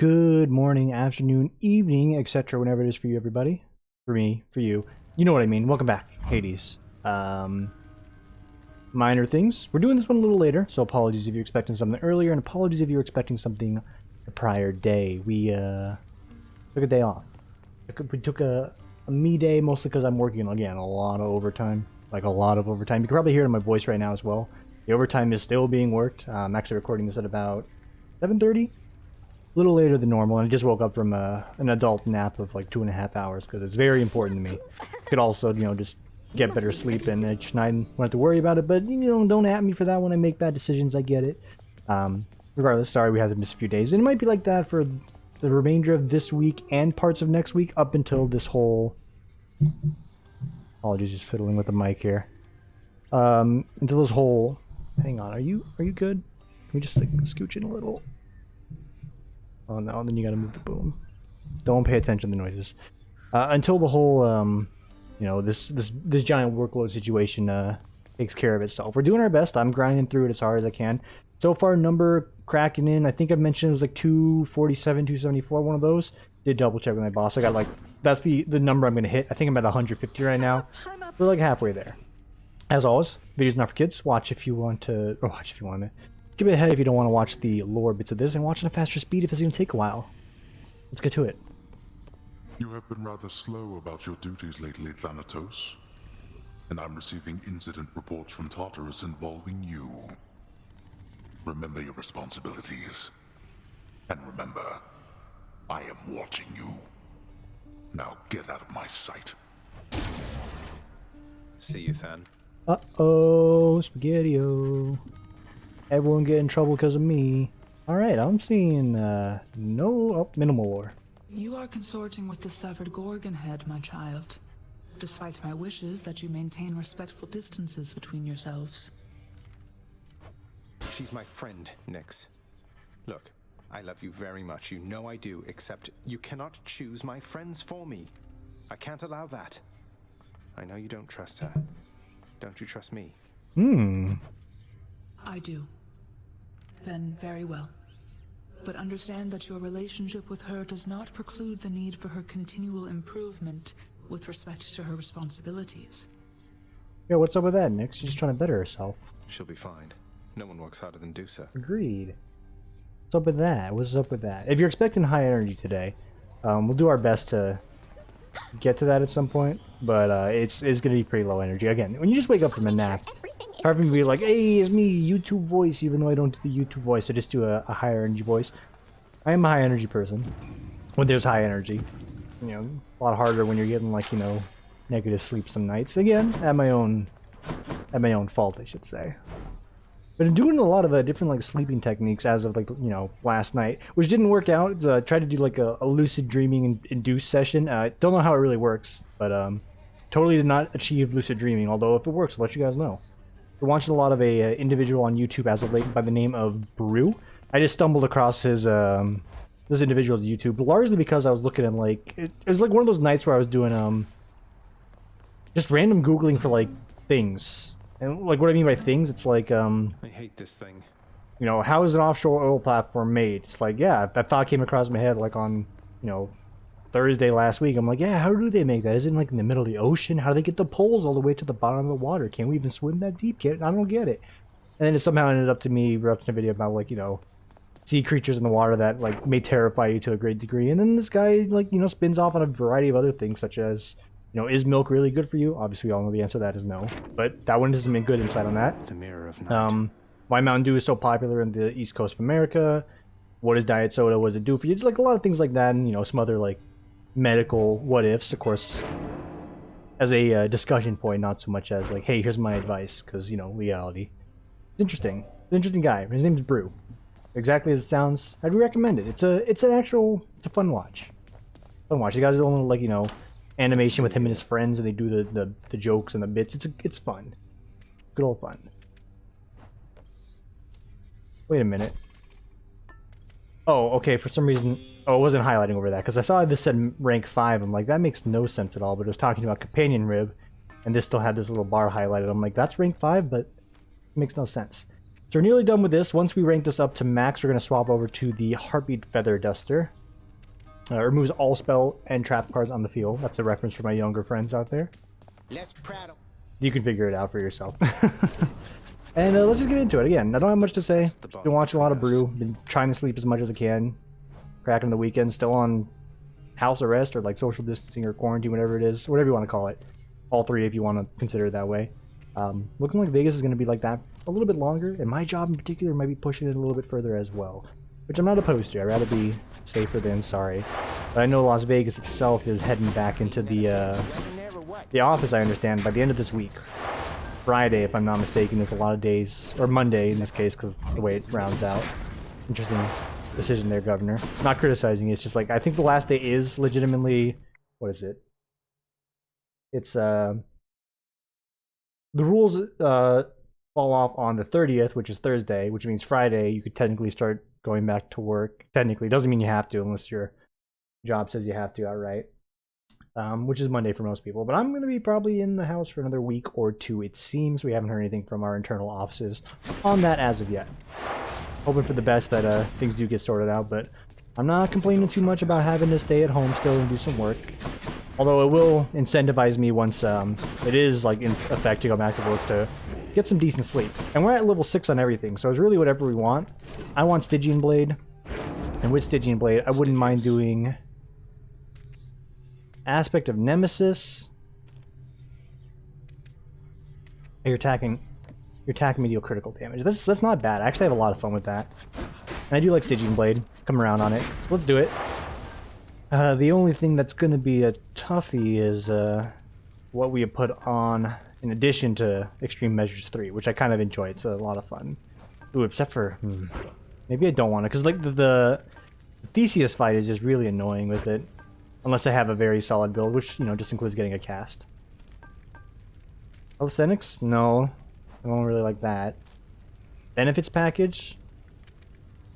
Good morning, afternoon, evening, etc. Whenever it is for you, everybody. For me, for you. You know what I mean. Welcome back, Hades. Minor things. We're doing this one a little later, so apologies if you're expecting something earlier, and apologies if you're expecting something the prior day. We took a day off. We took a me day, mostly because I'm working, again, a lot of overtime. Like, a lot of overtime. You can probably hear it in my voice right now as well. The overtime is still being worked. I'm actually recording this at about 7:30. A little later than normal, and I just woke up from an adult nap of like 2.5 hours because it's very important to me. Could also, just get better sleep and each night and won't have to worry about it, but don't at me for that when I make bad decisions. I get it. Regardless, sorry we had to miss a few days, and it might be like that for the remainder of this week and parts of next week up until this whole... Apologies, just fiddling with the mic here. Until this whole... Hang on, are you good? Can we just like scooch in a little? Oh no, then you gotta move the boom. Don't pay attention to the noises. Until the whole, this giant workload situation takes care of itself. We're doing our best. I'm grinding through it as hard as I can. So far, number cracking in. I think I mentioned it was like 247, 274, one of those. Did double check with my boss. I got like, that's the number I'm gonna hit. I think I'm at 150 right now. We're like halfway there. As always, video's not for kids. Watch if you want to, or watch if you want to. Skip ahead if you don't want to watch the lore bits of this, and watch at a faster speed if it's going to take a while. Let's get to it. You have been rather slow about your duties lately, Thanatos. And I'm receiving incident reports from Tartarus involving you. Remember your responsibilities. And remember, I am watching you. Now get out of my sight. See you, Than. Uh-oh, Spaghetti-O. Everyone get in trouble because of me. Alright, I'm seeing, minimal lore. You are consorting with the severed Gorgon head, my child. Despite my wishes that you maintain respectful distances between yourselves. She's my friend, Nyx. Look, I love you very much. You know I do, except you cannot choose my friends for me. I can't allow that. I know you don't trust her. Don't you trust me? I do. Then very well. But understand that your relationship with her does not preclude the need for her continual improvement with respect to her responsibilities. Yeah, what's up with that, Nyx? She's just trying to better herself. She'll be fine. No one works harder than Dusa. Agreed. What's up with that? What's up with that? If you're expecting high energy today, we'll do our best to get to that at some point, but it's going to be pretty low energy. Again, when you just wake up from a nap, apart from be like, hey, it's me, YouTube voice, even though I don't do the YouTube voice, I just do a higher energy voice. I am a high energy person when there's high energy. A lot harder when you're getting like, negative sleep some nights. Again, at my own fault, I should say. But I'm doing a lot of different like sleeping techniques as of like, last night, which didn't work out. Tried to do like a lucid dreaming induced session. Don't know how it really works, but totally did not achieve lucid dreaming. Although if it works, I'll let you guys know. We're watching a lot of a individual on YouTube as of late by the name of Brew. I just stumbled across his this individual's YouTube largely because I was looking at like it was like one of those nights where I was doing just random googling for like things. And like what I mean by things, it's like I hate this thing. How is an offshore oil platform made? It's like, yeah, that thought came across my head like on, Thursday last week. I'm like, yeah, how do they make that? Isn't it like in the middle of the ocean? How do they get the poles all the way to the bottom of the water? Can we even swim that deep? I don't get it. And then it somehow ended up to me watching a video about like, sea creatures in the water that like may terrify you to a great degree. And then this guy like, spins off on a variety of other things such as, is milk really good for you? Obviously we all know the answer to that is no. But that one doesn't make good insight on that. The mirror of night. Why Mountain Dew is so popular in the East Coast of America. What is diet soda? What does it do for you? Just like a lot of things like that, and some other like medical what ifs, of course, as a discussion point, not so much as like, hey, here's my advice, because reality. It's interesting. It's an interesting guy. His name's Brew. Exactly as it sounds. I'd recommend it. It's a fun watch. Fun watch. The guy's doing like animation with him and his friends, and they do the jokes and the bits. It's fun. Good old fun. Wait a minute. Oh, okay, for some reason... Oh, it wasn't highlighting over that, because I saw this said rank 5. I'm like, that makes no sense at all, but it was talking about Companion Rib, and this still had this little bar highlighted. I'm like, that's rank 5, but it makes no sense. So we're nearly done with this. Once we rank this up to max, we're going to swap over to the Heartbeat Feather Duster. Removes all spell and trap cards on the field. That's a reference for my younger friends out there. Less prattle. You can figure it out for yourself. And let's just get into it. Again, I don't have much to say. Been watching a lot of Brew. Been trying to sleep as much as I can. Cracking the weekend. Still on house arrest or like social distancing or quarantine, whatever it is. Whatever you want to call it. All three if you want to consider it that way. Looking like Vegas is going to be like that a little bit longer. And my job in particular might be pushing it a little bit further as well. Which I'm not opposed to. I'd rather be safer than sorry. But I know Las Vegas itself is heading back into the office, I understand, by the end of this week. Friday, if I'm not mistaken, is a lot of days, or Monday in this case, because the way it rounds out. Interesting decision there, Governor. Not criticizing you, it's just like, I think the last day is legitimately, what is it? It's, the rules fall off on the 30th, which is Thursday, which means Friday, you could technically start going back to work. Technically, it doesn't mean you have to, unless your job says you have to outright. Which is Monday for most people. But I'm going to be probably in the house for another week or two, it seems. We haven't heard anything from our internal offices on that as of yet. Hoping for the best that things do get sorted out, but I'm not complaining too much about having to stay at home still and do some work. Although it will incentivize me once it is like in effect to go back to work to get some decent sleep. And we're at level 6 on everything, so it's really whatever we want. I want Stygian Blade, and with Stygian Blade, I wouldn't mind doing Aspect of Nemesis. You're attacking me deal critical damage. That's not bad. I actually have a lot of fun with that. And I do like Stygian Blade. Come around on it. Let's do it. The only thing that's going to be a toughie is what we have put on in addition to Extreme Measures 3, which I kind of enjoy. It's a lot of fun. Ooh, except for maybe I don't want to, because like the Theseus fight is just really annoying with it. Unless I have a very solid build, which, you know, just includes getting a cast. Calisthenics? No. I don't really like that. Benefits package.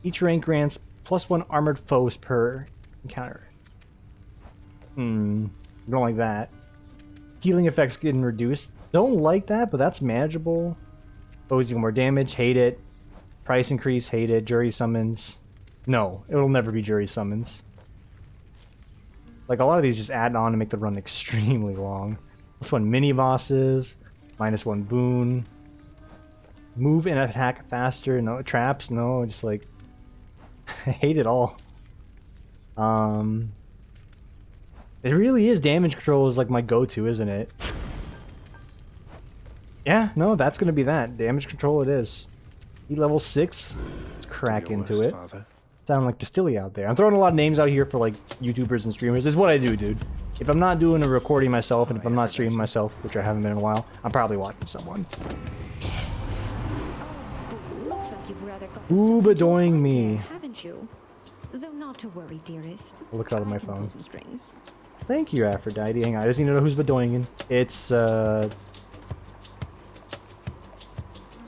Each rank grants +1 armored foes per encounter. Don't like that. Healing effects getting reduced. Don't like that, but that's manageable. Foes deal more damage. Hate it. Price increase. Hate it. Jury summons. No, it'll never be jury summons. Like, a lot of these just add on to make the run extremely long. +1 mini bosses, -1 boon. Move and attack faster, no traps, no, just like, I hate it all. It really is damage control is like my go-to, isn't it? Yeah, no, that's gonna be that. Damage control it is. Level 6, let's crack into it. Father. Sound like Castilla out there. I'm throwing a lot of names out here for like YouTubers and streamers. This is what I do, dude. If I'm not doing a recording myself and if I'm not streaming myself, which I haven't been in a while, I'm probably watching someone. Looks like you've rather got Ooh-ba-doing me. Haven't you? Though not to worry, dearest. I'll look out of my phone. Strings. Thank you, Aphrodite. Hang on, I just need to know who's bedoinging. It's Huh?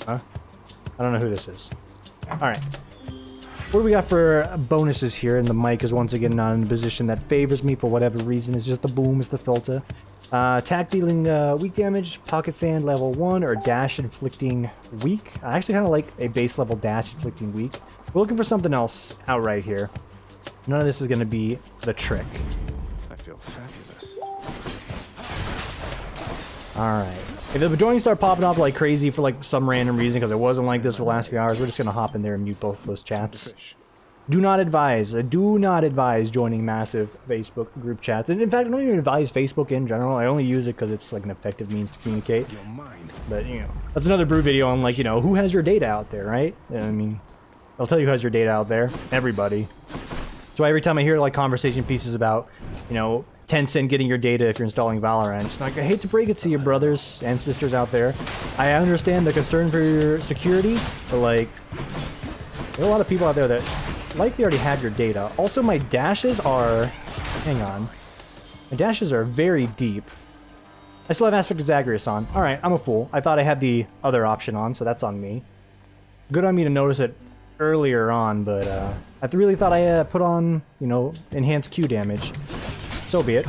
I don't know who this is. Alright. What do we got for bonuses here? And the mic is once again not in a position that favors me for whatever reason. It's just the boom, it's the filter. Attack dealing weak damage, pocket sand level 1, or dash inflicting weak. I actually kind of like a base level dash inflicting weak. We're looking for something else outright here. None of this is going to be the trick. I feel fabulous. Alright. If the bedoings start popping off like crazy for like some random reason, because it wasn't like this for the last few hours, we're just going to hop in there and mute both those chats. Do not advise joining massive Facebook group chats. And in fact, I don't even advise Facebook in general. I only use it because it's like an effective means to communicate. But, you know, that's another Brew video on like, you know, who has your data out there, right? I mean, I'll tell you who has your data out there. Everybody. So every time I hear like conversation pieces about, you know, Tencent getting your data if you're installing Valorant, like, I hate to break it to you brothers and sisters out there. I understand the concern for your security, but like, there are a lot of people out there that likely already have your data. Also, my dashes are... Hang on. My dashes are very deep. I still have Aspect of Zagreus on. Alright, I'm a fool. I thought I had the other option on, so that's on me. Good on me to notice it earlier on, but I really thought I put on, you know, enhanced Q damage. So be it.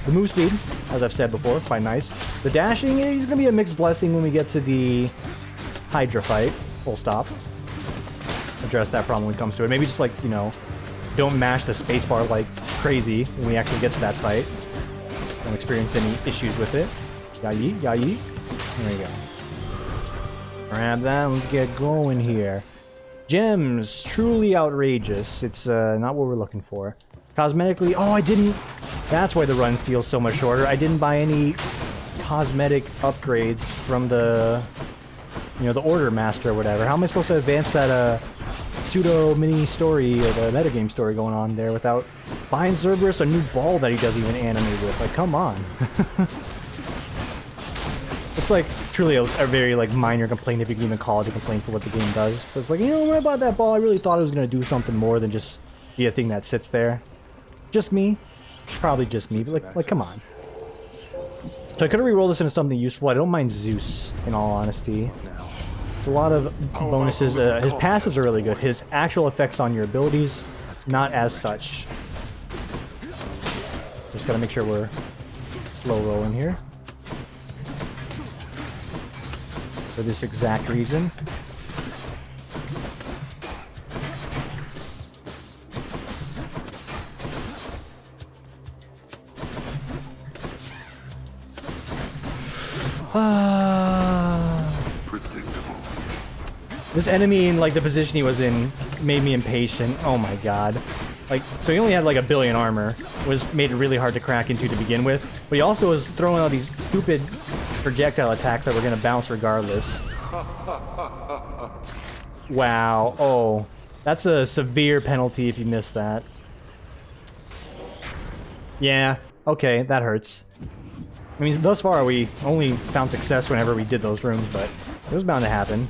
The move speed, as I've said before, quite nice. The dashing is going to be a mixed blessing when we get to the Hydra fight. Full stop. Address that problem when it comes to it. Maybe just like, you know, don't mash the spacebar like crazy when we actually get to that fight. Don't experience any issues with it. Yai, yai. There you go. Grab that. Let's get going here. Gems, truly outrageous. It's not what we're looking for. Cosmetically, oh, I didn't. That's why the run feels so much shorter. I didn't buy any cosmetic upgrades from the, you know, the Order Master or whatever. How am I supposed to advance that pseudo mini story or the metagame story going on there without buying Cerberus a new ball that he doesn't even animate with? Like, come on. It's like truly a very like minor complaint, if you can even call it a complaint for what the game does. But it's like, you know, when I bought that ball, I really thought it was gonna do something more than just be a thing that sits there. Just me, probably just me. But like, come on. So I could have re-rolled this into something useful. I don't mind Zeus, in all honesty. It's a lot of bonuses. His passives are really good. His actual effects on your abilities, not as such. Just gotta make sure we're slow rolling here. For this exact reason. Predictable. This enemy in like the position he was in made me impatient. Oh my god. Like, so he only had like 1 billion armor, made it really hard to crack into to begin with, but he also was throwing out these stupid projectile attacks that were gonna bounce regardless. Wow. Oh, that's a severe penalty if you miss that. Yeah. Okay, that hurts. I mean, thus far we only found success whenever we did those rooms, but it was bound to happen.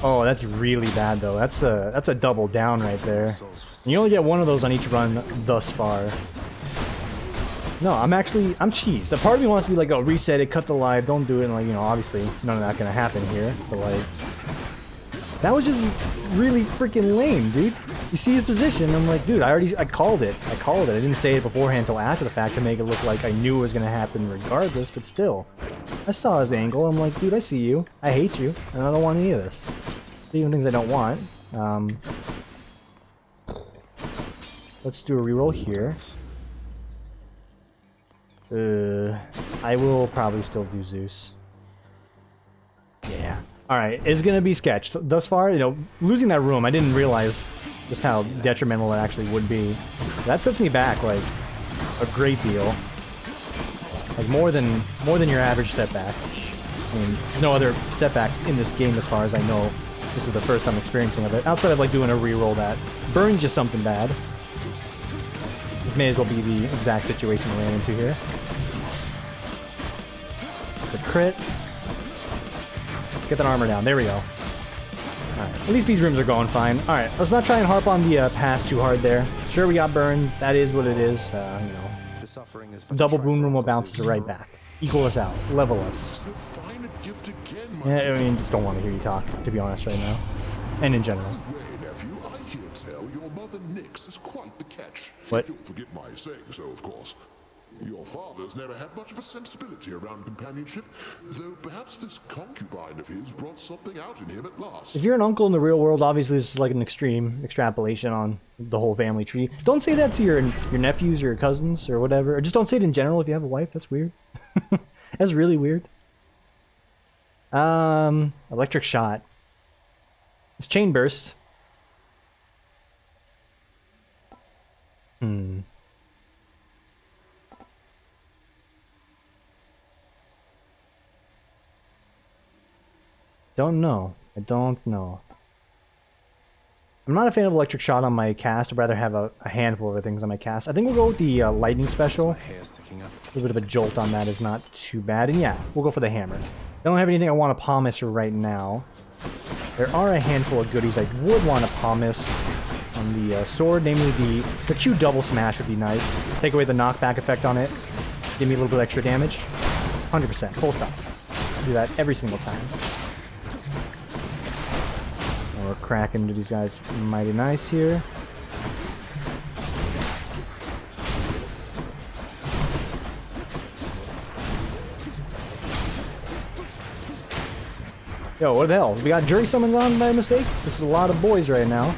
Oh, that's really bad though. That's a double down right there. And you only get one of those on each run thus far. No, I'm cheesed. A part of me wants to be like, oh, reset it, cut the live, don't do it, and like, you know, obviously none of that gonna happen here. But like, that was just really freaking lame, dude. You see his position, I'm like, dude, I called it. I didn't say it beforehand until after the fact to make it look like I knew it was gonna happen regardless, but still. I saw his angle, I'm like, dude, I see you. I hate you, and I don't want any of this. Even things I don't want. Let's do a reroll here. I will probably still do Zeus. Yeah. Alright, it's gonna be sketched. Thus far, you know, losing that room, I didn't realize just how detrimental it actually would be. That sets me back, like, a great deal. Like, more than your average setback. I mean, there's no other setbacks in this game as far as I know. This is the first I'm experiencing of it. Outside of, like, doing a reroll that burns you something bad. This may as well be the exact situation we ran into here. It's a crit. Let's get that armor down. There we go. Alright, at least these rooms are going fine. Alright, let's not try and harp on the pass too hard there. Sure, we got burned. That is what it is. You know. Double boom room will bounce us right back. Equal us out. Level us. Yeah, I mean, just don't want to hear you talk, to be honest, right now. And in general. Nephew, I hear tell your mother Nyx is quite the catch. What? If you'll forgive my saying so, of course. Your father's never had much of a sensibility around companionship, though perhaps this concubine of his brought something out in him at last. If you're an uncle in the real world, obviously this is like an extreme extrapolation on the whole family tree. Don't say that to your nephews or your cousins or whatever. Or just don't say it in general if you have a wife. That's weird. That's really weird. Electric shot. It's chain burst. Don't know. I don't know. I'm not a fan of electric shot on my cast. I'd rather have a handful of other things on my cast. I think we'll go with the lightning special. A little bit of a jolt on that is not too bad. And yeah, we'll go for the hammer. I don't have anything I want to palm-miss right now. There are a handful of goodies I would want to palm-miss on the sword, namely the Q double smash would be nice. Take away the knockback effect on it. Give me a little bit extra damage. 100%. Full stop. Do that every single time. We're cracking into these guys mighty nice here. Yo, what the hell? We got jury summons on by mistake? This is a lot of boys right now.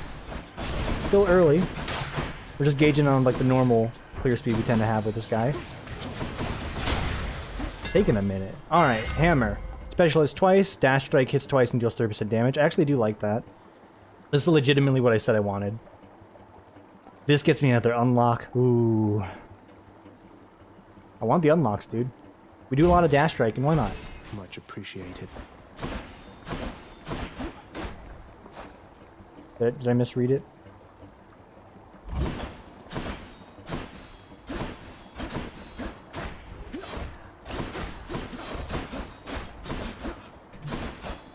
Still early. We're just gauging on like the normal clear speed we tend to have with this guy. Taking a minute. Alright, hammer. Specialist twice, dash strike hits twice and deals 30% damage. I actually do like that. This is legitimately what I said I wanted. This gets me another unlock. Ooh. I want the unlocks, dude. We do a lot of dash strike, and why not? Much appreciated. Did I misread it?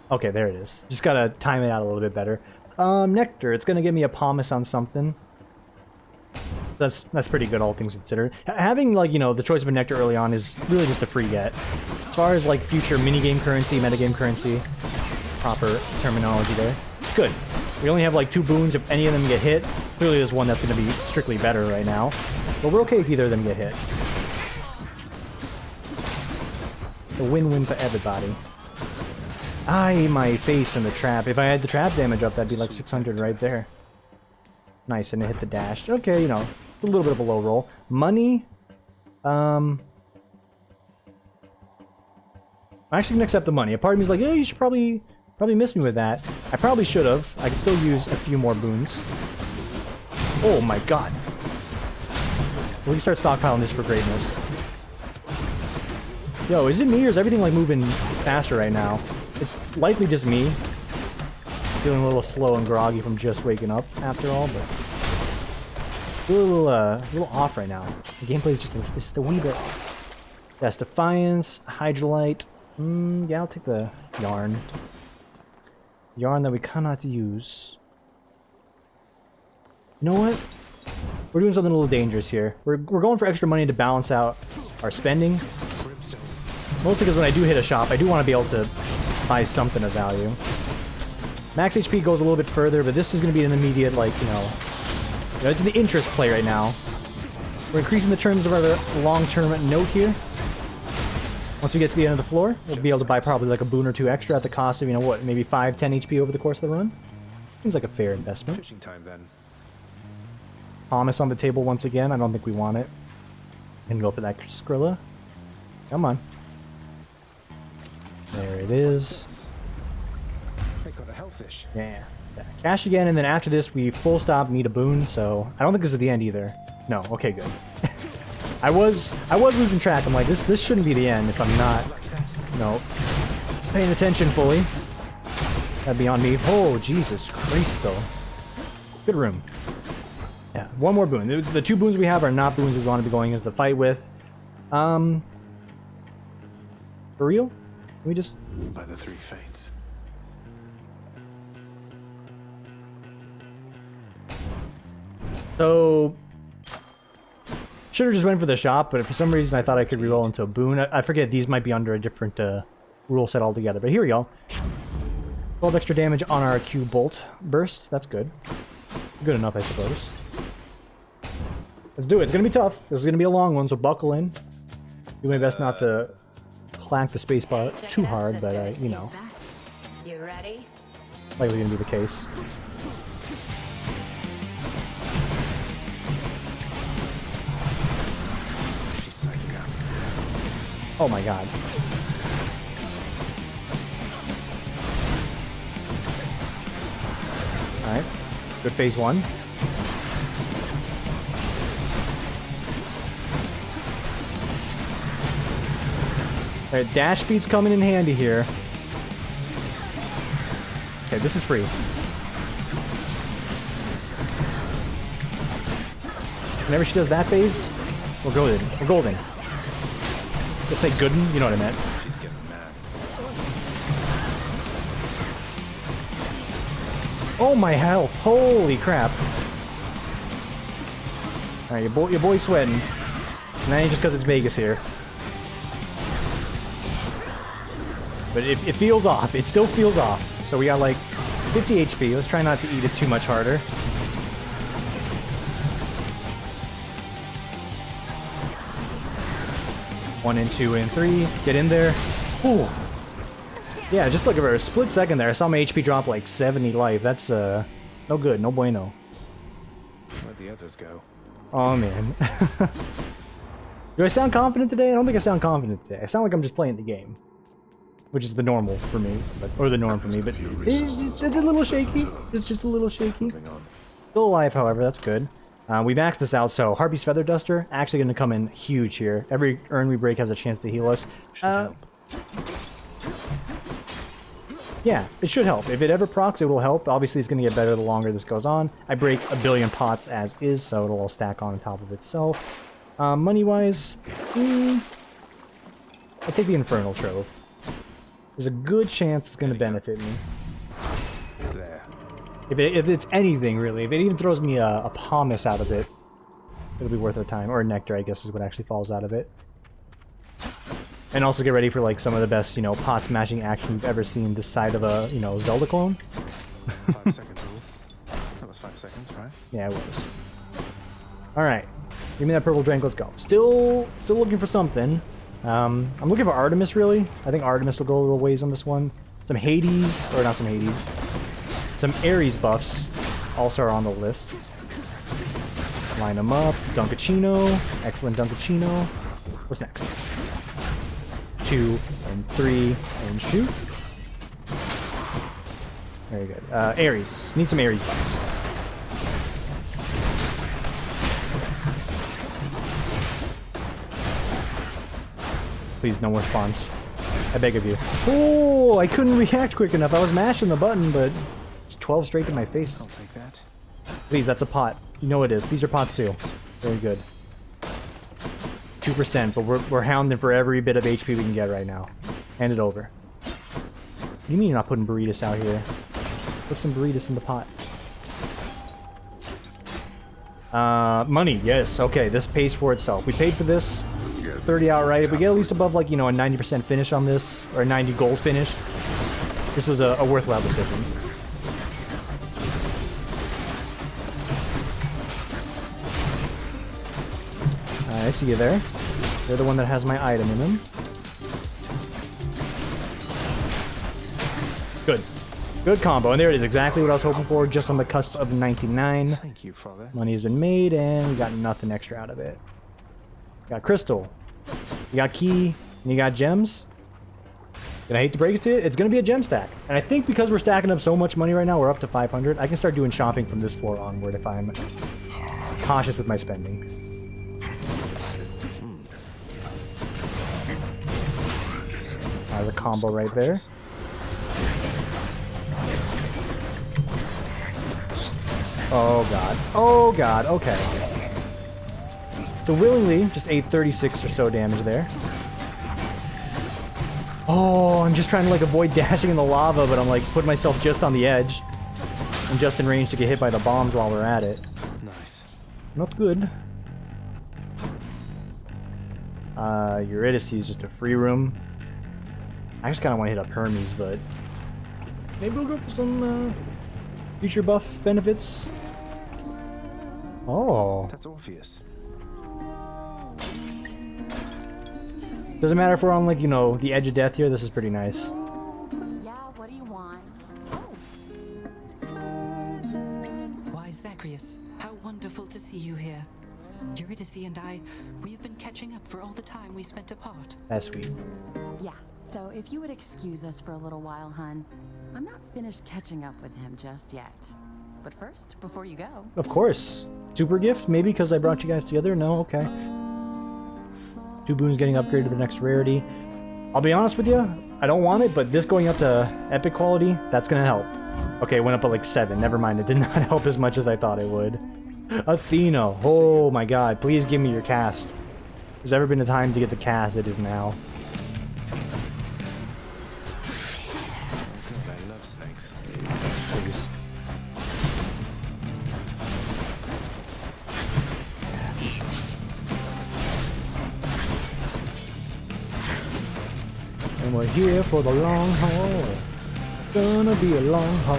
Okay, there it is. Just gotta time it out a little bit better. Nectar. It's gonna give me a promise on something. That's pretty good, all things considered. Having, like, you know, the choice of a nectar early on is really just a free get. As far as, like, future minigame currency, metagame currency, proper terminology there, it's good. We only have, like, 2 boons. If any of them get hit, clearly there's one that's going to be strictly better right now. But we're okay if either of them get hit. It's a win-win for everybody. Aye, my face in the trap. If I had the trap damage up, that'd be like 600 right there. Nice, and it hit the dash. Okay, you know, a little bit of a low roll. Money. I'm actually gonna accept the money. A part of me is like, yeah, you should probably miss me with that. I probably should have. I could still use a few more boons. Oh my god. We can start stockpiling this for greatness. Yo, is it me or is everything like moving faster right now? It's likely just me. Feeling a little slow and groggy from just waking up after all, but a little off right now. The gameplay is just a wee bit off. That's Defiance, RougeLite. Yeah, I'll take the yarn. Yarn that we cannot use. You know what? We're doing something a little dangerous here. We're going for extra money to balance out our spending. Mostly because when I do hit a shop, I do want to be able to buy something of value. Max HP goes a little bit further, but this is going to be an immediate, like, you know, it's the interest play right now. We're increasing the terms of our long-term note here. Once we get to the end of the floor, we'll be able to buy probably like a boon or 2 extra at the cost of, you know, what, maybe 5, 10 HP over the course of the run? Seems like a fair investment. Fishing time then. Promise on the table once again. I don't think we want it. And go for that Skrilla. Come on. There it is. I got a hellfish. Yeah. Cash again, and then after this, we full stop need a boon, so I don't think this is the end either. No, okay, good. I was losing track. I'm like, this shouldn't be the end if I'm not, you know, paying attention fully. That'd be on me. Oh, Jesus Christ, though. Good room. Yeah, one more boon. The 2 boons we have are not boons we want to be going into the fight with. For real? Can we just... By the 3 fates. So... Should have just went for the shop, but for some reason I thought I could reroll into a boon. I forget, these might be under a different rule set altogether, but here we go. 12 extra damage on our Q bolt burst. That's good. Good enough, I suppose. Let's do it. It's gonna be tough. This is gonna be a long one, so buckle in. Do my best not to clank the spacebar too hard, but you know, You ready? likely gonna be the case. She's psychic out. Oh my god. Alright. Good phase 1. Alright, dash speed's coming in handy here. Okay, this is free. Whenever she does that phase, we're golden. We're golden. Just say gooden, you know what I meant. She's getting mad. Oh my health! Holy crap! Alright, your boy's sweating. And that ain't just because it's Vegas here. But it feels off. It still feels off. So we got like 50 HP. Let's try not to eat it too much harder. One and 2 and 3. Get in there. Ooh. Yeah, just like for a split second there, I saw my HP drop like 70 life. That's no good, no bueno. Where'd the others go? Oh man. Do I sound confident today? I don't think I sound confident today. I sound like I'm just playing the game, which is the normal for me, or the norm for me. But it's a little shaky. It's just a little shaky. Moving on. Still alive, however, that's good. We maxed this out, so Harpy's Feather Duster actually going to come in huge here. Every urn we break has a chance to heal us. Should help. Yeah, it should help. If it ever procs, it will help. Obviously, it's going to get better the longer this goes on. I break a billion pots as is, so it'll all stack on top of itself. Money-wise, I take the Infernal Trove. There's a good chance it's going to benefit me. There. If it's anything, really. If it even throws me a pomace out of it, it'll be worth our time. Or a nectar, I guess, is what actually falls out of it. And also get ready for, like, some of the best, you know, pot smashing action we've ever seen this side of a, you know, Zelda clone. 5 second rule. That was 5 seconds, right? Yeah, it was. Alright. Give me that purple drink, let's go. Still looking for something. I'm looking for Artemis, really. I think Artemis will go a little ways on this one. Some Hades, or not some Hades. Some Ares buffs also are on the list. Line them up. Dunkachino. Excellent Dunkachino. What's next? 2 and 3 and shoot. Very good. Ares. Need some Ares buffs. Please, no more spawns. I beg of you. Oh, I couldn't react quick enough. I was mashing the button, but it's 12 straight to my face. I'll take that. Please, that's a pot. You know it is. These are pots too. Very good. 2%, but we're hounding for every bit of HP we can get right now. Hand it over. What do you mean you're not putting burritos out here? Put some burritos in the pot. Money, yes. Okay, this pays for itself. We paid for this 30 outright. If we get at least above, like, you know, a 90% finish on this, or a 90 gold finish, this was a worthwhile decision. I see you there. You're the one that has my item in them. Good. Good combo. And there it is. Exactly what I was hoping for. Just on the cusp of 99. Thank you, Father. Money has been made, and we got nothing extra out of it. Got crystal. You got key, and you got gems. And I hate to break it to you, it's going to be a gem stack. And I think because we're stacking up so much money right now, we're up to 500. I can start doing shopping from this floor onward if I'm cautious with my spending. There's a combo right there. Oh god. Oh god, okay. So willingly, just ate 36 or so damage there. Oh, I'm just trying to like avoid dashing in the lava, but I'm like putting myself just on the edge. I'm just in range to get hit by the bombs while we're at it. Nice. Not good. Eurydice is just a free room. I just kind of want to hit up Hermes, but maybe we'll go for some future buff benefits. Oh. That's Orpheus. Doesn't matter if we're on, like, you know, the edge of death here. This is pretty nice. Yeah, what do you want? Why, Zacharias, how wonderful to see you here. Eurydice and I, we have been catching up for all the time we spent apart. That's sweet. Yeah, so if you would excuse us for a little while, hun. I'm not finished catching up with him just yet. But first, before you go... Of course. Super gift? Maybe because I brought you guys together? No? Okay. 2 boons getting upgraded to the next rarity. I'll be honest with you, I don't want it, but this going up to epic quality, that's gonna help. Okay, it went up at like 7. Never mind, it did not help as much as I thought it would. Athena, oh my god, please give me your cast. If there's ever been a time to get the cast, it is now. God, I love snakes. Please. And we're here for the long haul. Gonna be a long haul.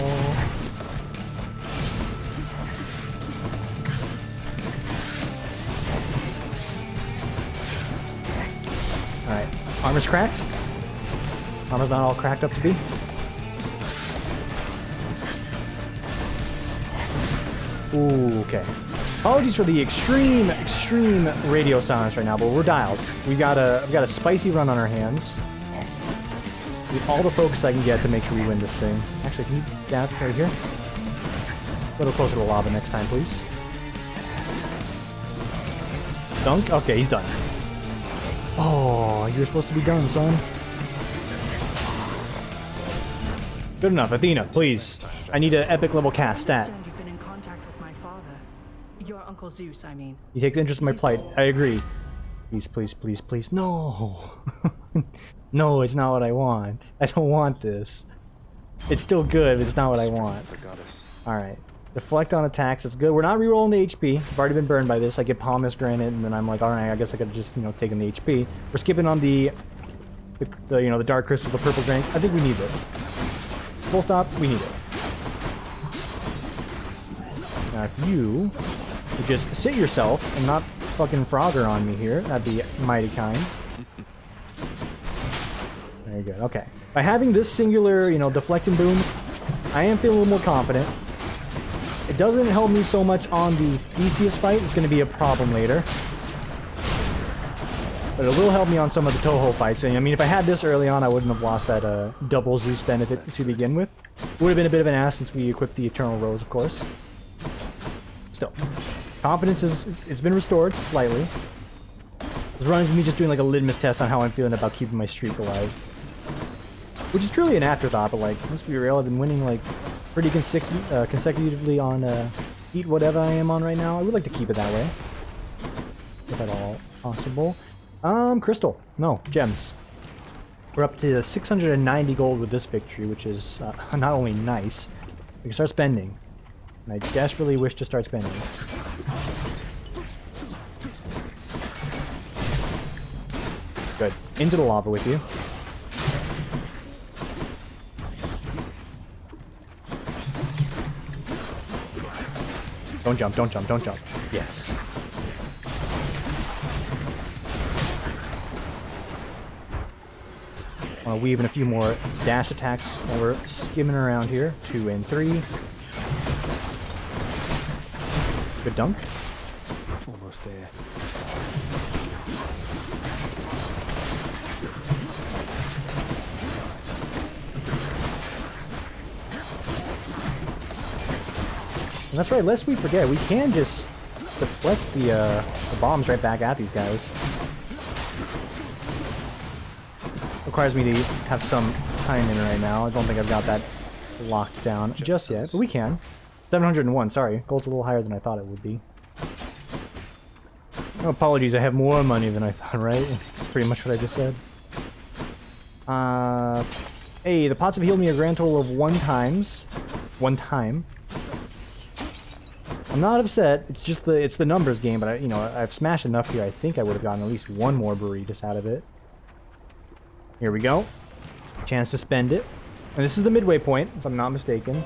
Alright, armor's cracked. Armor's not all cracked up to be. Ooh, okay. Apologies for the extreme radio silence right now, but we're dialed. We've got a spicy run on our hands. Need all the focus I can get to make sure we win this thing. Actually, can you down right here? A little closer to the lava next time, please. Dunk? Okay, he's done. Oh, you're supposed to be done, son. Good enough. Athena, please. I need an epic level cast stat. You've been in contact with my father. Your Uncle Zeus, I mean. He takes interest in my plight. I agree. Please, please, please, please. No! No, it's not what I want. I don't want this. It's still good, but it's not what I want. Alright. Deflect on attacks. That's good. We're not rerolling the HP. I've already been burned by this. I get Palmas granted, and then I'm like, alright, I guess I could have just, taken the HP. We're skipping on the Dark Crystal, the purple granite. I think we need this. Full stop, we need it. Now, if you would just sit yourself and not fucking Frogger on me here, that'd be mighty kind. Very good, okay. By having this singular, deflecting boom, I am feeling a little more confident. It doesn't help me so much on the Theseus fight. It's going to be a problem later. But it will help me on some of the Toho fights. I mean, if I had this early on, I wouldn't have lost that double Zeus benefit to begin with. Would have been a bit of an ass since we equipped the Eternal Rose, of course. Still, confidence it's been restored slightly. This run is me just doing like a litmus test on how I'm feeling about keeping my streak alive. Which is truly an afterthought, but like, let's be real, I've been winning like pretty consecutively on Eat whatever I am on right now. I would like to keep it that way. If at all possible. Crystal. No, gems. We're up to 690 gold with this victory, which is not only nice, we can start spending. And I desperately wish to start spending. Good. Into the lava with you. Don't jump, don't jump, don't jump. Yes. I want to weave in a few more dash attacks while we're skimming around here. 2 and 3. Good dunk. Almost there. And that's right, lest we forget, we can just deflect the bombs right back at these guys. Requires me to have some timing right now. I don't think I've got that locked down just yet, but we can. 701, sorry. Gold's a little higher than I thought it would be. No apologies, I have more money than I thought, right? That's pretty much what I just said. Hey, the pots have healed me a grand total of 1 times. 1 time. I'm not upset. It's just it's the numbers game, but I've smashed enough here. I think I would have gotten at least 1 more burritos out of it. Here we go. Chance to spend it. And this is the midway point, if I'm not mistaken.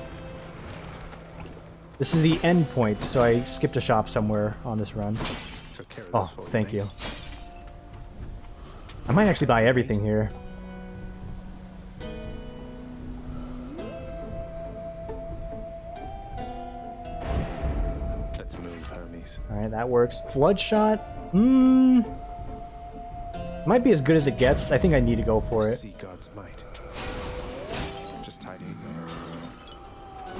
This is the end point, so I skipped a shop somewhere on this run. Oh, thank you. I might actually buy everything here. Let's move, homies. Alright, that works. Flood shot? Might be as good as it gets. I think I need to go for it. See God's might. Just tidying up.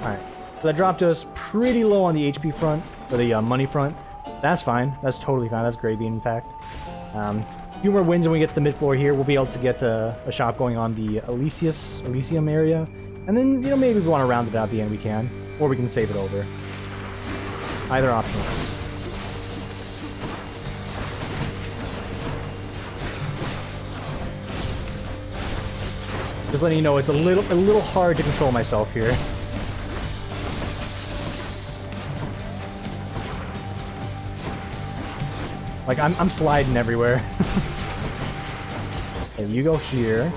Alright. So that dropped us pretty low on the HP front, or the money front. That's fine. That's totally fine. That's gravy, in fact. A few more wins when we get to the mid-floor here. We'll be able to get a shop going on the Elysium area. And then, maybe if we want to round it out at the end, we can. Or we can save it over. Either option works. Just letting you know, it's a little hard to control myself here. Like, I'm sliding everywhere. Okay, you go here.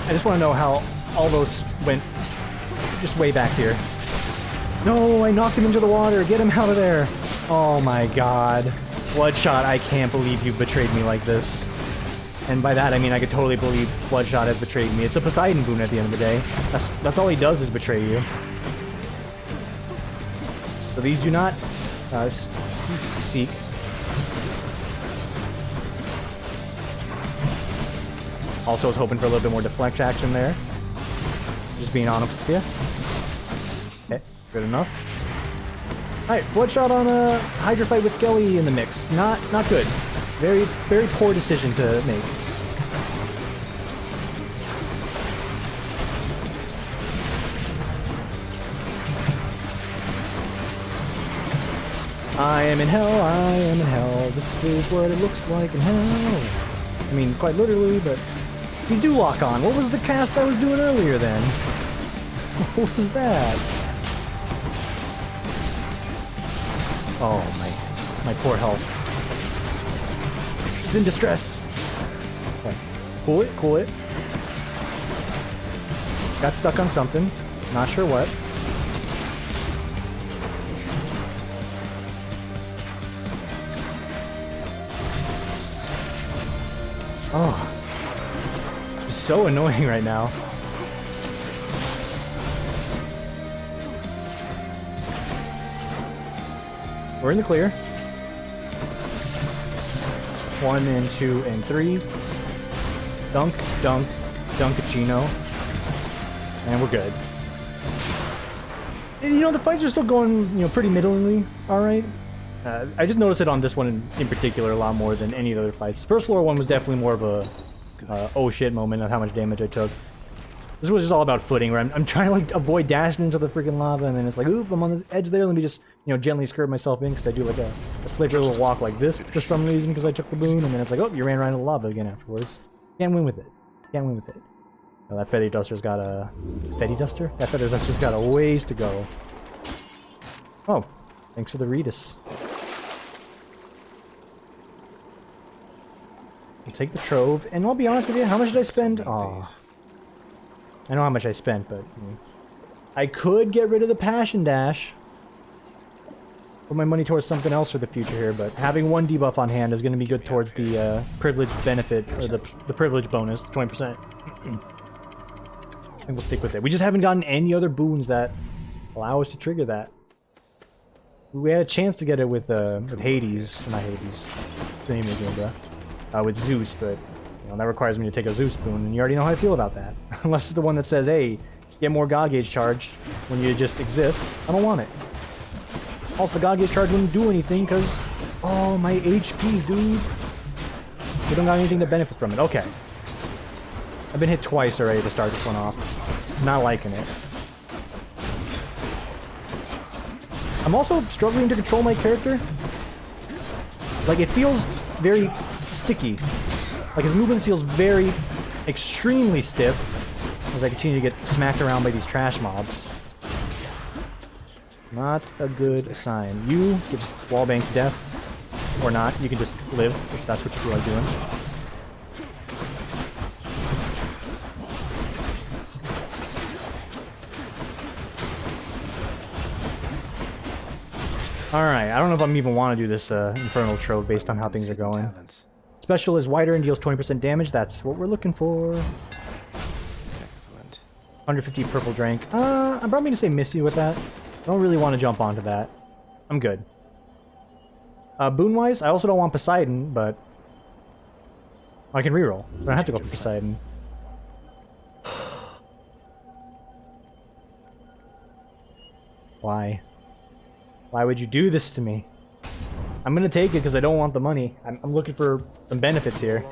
I just want to know how all those went just way back here. No, I knocked him into the water. Get him out of there. Oh my god. Bloodshot, I can't believe you betrayed me like this. And by that, I mean I could totally believe Bloodshot has betrayed me. It's a Poseidon boon at the end of the day. That's all he does is betray you. So these do not seek. Also was hoping for a little bit more deflect action there. Just being honest with you. Okay, good enough. Alright, Bloodshot on a Hydra fight with Skelly in the mix. Not good. Very, very poor decision to make. I am in hell, I am in hell. This is what it looks like in hell. I mean, quite literally, but we do lock on. What was the cast I was doing earlier then? What was that? Oh, my poor health. It's in distress. Okay. Cool it, cool it. Got stuck on something. Not sure what. Oh. It's so annoying right now. We're in the clear. 1 and 2 and 3. Dunk, dunk, dunkachino. And we're good. And, you know, the fights are still going, you know, pretty middlingly, alright. I just noticed it on this one in particular a lot more than any of the other fights. The first floor one was definitely more of a oh shit moment of how much damage I took. This was just all about footing, where I'm trying to like avoid dashing into the freaking lava, and then it's like, oop, I'm on the edge there, let me just, you know, gently skirt myself in, because I do like a slippery little walk like this for some reason, because I took the boon, and then it's like, oh, you ran right into the lava again afterwards. Can't win with it. Can't win with it. Oh, that Feather Duster's got a... Feather Duster? That Feather Duster's got a ways to go. Oh, thanks for the Redis. I'll take the Trove, and I'll be honest with you, how much did I spend? Oh. I know how much I spent, but I could get rid of the Passion Dash. Put my money towards something else for the future here, but having one debuff on hand is going to be good towards the privilege benefit, or the privilege bonus, 20%. I think we'll stick with it. We just haven't gotten any other boons that allow us to trigger that. We had a chance to get it with Hades, not Hades, the name of the game, with Zeus, but you know, that requires me to take a Zeus boon, and you already know how I feel about that. Unless it's the one that says, hey, get more God Gauge charge when you just exist. I don't want it. Also, the God Gauge charge wouldn't do anything, because... Oh, my HP, dude. We don't got anything to benefit from it. Okay. I've been hit twice already to start this one off. Not liking it. I'm also struggling to control my character. Like, it feels very sticky. Like, his movement feels very, extremely stiff as I continue to get smacked around by these trash mobs. Not a good sign. You can just wallbang to death. Or not. You can just live, if that's what you feel like doing. Alright, I don't know if I'm even want to do this Infernal Trove based on how things are going. Special is wider and deals 20% damage. That's what we're looking for. Excellent. 150 purple drink. I'm probably gonna say Missy with that. I don't really want to jump onto that. I'm good. Boon-wise, I also don't want Poseidon, but I can reroll. I don't have to go for Poseidon. Why? Why would you do this to me? I'm gonna take it because I don't want the money. I'm looking for some benefits here.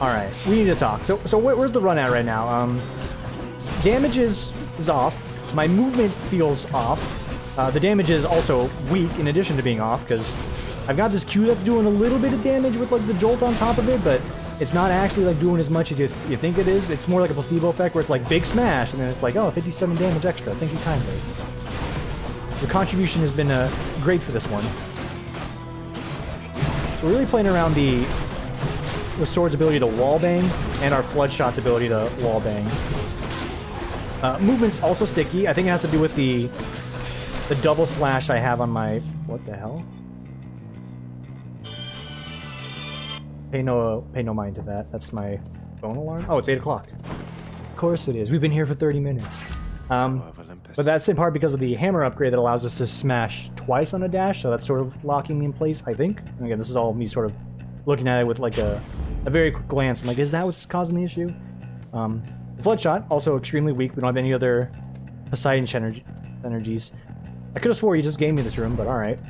Alright, we need to talk. So where's the run at right now? Damage is off. My movement feels off. The damage is also weak in addition to being off, because I've got this Q that's doing a little bit of damage with like the jolt on top of it, but it's not actually like doing as much as you think it is. It's more like a placebo effect where it's like big smash, and then it's like, oh, 57 damage extra. Thank you kindly. Your contribution has been great for this one. So we're really playing around the sword's ability to wallbang and our Floodshot's ability to wallbang. Movement's also sticky. I think it has to do with the double slash I have on my... What the hell? Pay no mind to that. That's my phone alarm. Oh, it's 8 o'clock. Of course it is. We've been here for 30 minutes. But that's in part because of the hammer upgrade that allows us to smash twice on a dash, so that's sort of locking me in place, I think. And again, this is all me sort of looking at it with like a very quick glance. I'm like, is that what's causing the issue? Floodshot, also extremely weak. We don't have any other Poseidon energies. I could have swore you just gave me this room, but alright.